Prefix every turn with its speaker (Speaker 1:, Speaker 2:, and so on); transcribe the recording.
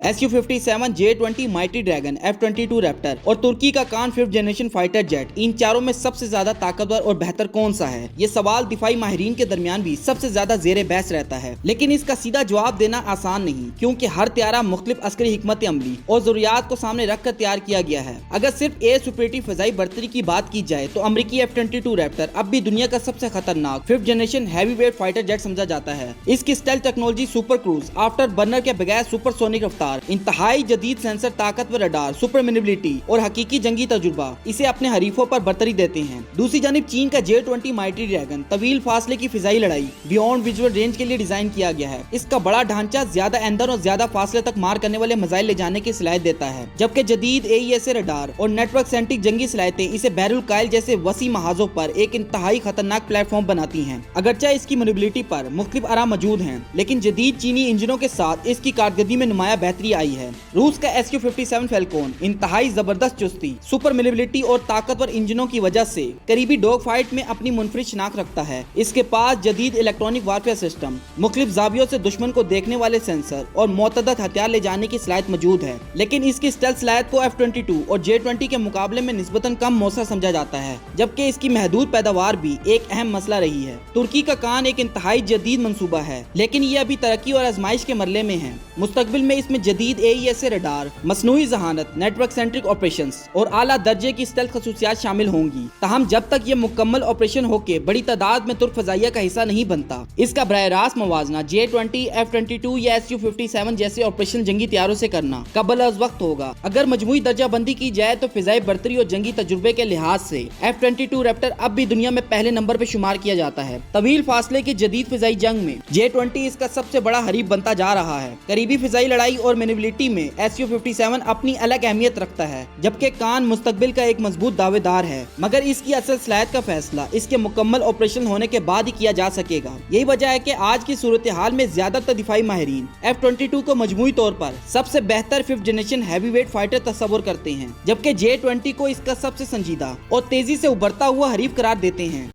Speaker 1: SU-57, J-20 mighty dragon, F-22 Raptor और तुर्की का कान 5th generation fighter jet, इन चारों में सबसे ज्यादा ताकतवर और बेहतर कौन सा है? ये सवाल दिफाई माहिरीन के दरमियान भी सबसे ज्यादा जेरे बहस रहता है, लेकिन इसका सीधा जवाब देना आसान नहीं, क्योंकि हर त्यारा मुख्तलिफ अस्करी हिकमत अमली और जरूरियात को सामने रख कर तैयार किया गया है। अगर सिर्फ एयर सुपरियरिटी फजाई बर्तरी की बात की जाए तो अमरीकी F-22 रैप्टर अब भी दुनिया का सबसे खतरनाक 5th generation heavy weight fighter jet समझा जाता है। इसकी stealth technology, super cruise, after burner के बगैर सुपरसोनिक रफ्तार, इंतहाई जदीद सेंसर, ताकतवर रडार, सुपर मैनेवरेबिलिटी और हकीकी जंगी तजुर्बा इसे अपने हरीफों पर बर्तरी देते हैं। दूसरी जानिब चीन का J-20 माइटी ड्रैगन तवील फासले की फिजाई लड़ाई बियॉन्ड विजुअल रेंज के लिए डिजाइन किया गया है। इसका बड़ा ढांचा ज्यादा ईंधन और ज्यादा फासले तक मार करने वाले मिसाइल ले जाने की सलाहियत देता है, जबकि जदीद AESA रडार और नेटवर्क सेंट्रिक जंगी सलाहियतें इसे बहरुल कायल जैसे वसी महाजों पर एक इंतहाई खतरनाक प्लेटफॉर्म बनाती हैं। अगरचे इसकी मैनेवरेबिलिटी पर मुख्तलिफ आरा मौजूद हैं, लेकिन जदीद चीनी इंजनों के साथ इसकी कारकर्दगी में नुमाया बेहतरी आई है। रूस का SU-57 फैल्कोन इंतहाई जबरदस्त चुस्ती, सुपर मैनेवरेबिलिटी और ताकतवर इंजनों की वजह से करीबी डॉग फाइट में अपनी मुनफरिद शनाख्त रखता है। इसके पास जदीद इलेक्ट्रॉनिक वारफेयर सिस्टम, मुख्तलिफ जावियों से दुश्मन को देखने वाले सेंसर और मुतअद्दिद हथियार ले जाने की सलाहियत मौजूद है, लेकिन इसकी स्टेल्थ सलाहियत को F-22 और J-20 के मुकाबले में निस्बतन कम मौसर समझा जाता है, जबकि इसकी महदूद पैदावार भी एक अहम मसला रही है। तुर्की का कान एक इंतहाई जदीद मंसूबा है, लेकिन ये अभी तरक्की और आजमाइश के मरले में है। मुस्तकबिल में इसमें जदीद AESA रडार, मसनूई जहानत, नेटवर्क सेंट्रिक ऑपरेशंस और आला दर्जे की स्टेल्थ खसूसियात शामिल होंगी। ताहम जब तक ये मुकम्मल ऑपरेशन होके बड़ी तादाद में तुर्क फजाइया का हिस्सा नहीं बनता, इसका बराह रास्त मवाजना J-20, F-22 या SU-57 जैसे ऑपरेशन जंगी तैयारों से करना कबल अज वक्त होगा। अगर मजमूई दर्जा बंदी की जाए तो फिजाई बर्तरी और जंगी तजुर्बे के लिहाज से F-22 रैप्टर अब भी दुनिया में पहले नंबर पे शुमार किया जाता है। तवील फासले की जदीद फिजाई जंग में J-20 इसका सबसे बड़ा हरीफ बनता जा रहा है। करीबी फिजाई लड़ाई और मैनेवरेबिलिटी में SU-57 अपनी अलग अहमियत रखता है, जबकि कान मुस्तकबिल का एक मजबूत दावेदार है, मगर इसकी असल सलाहियत का फैसला इसके मुकम्मल ऑपरेशन होने के बाद ही किया जा सकेगा। यही वजह है कि आज की सूरत हाल में ज्यादातर दिफाई माहिरीन F-22 को मजमूई तौर पर सबसे बेहतर 5th generation heavy weight fighter तस्वुर करते हैं, जबकि J-20 को इसका सबसे संजीदा और तेजी से उभरता हुआ हरीफ करार देते हैं।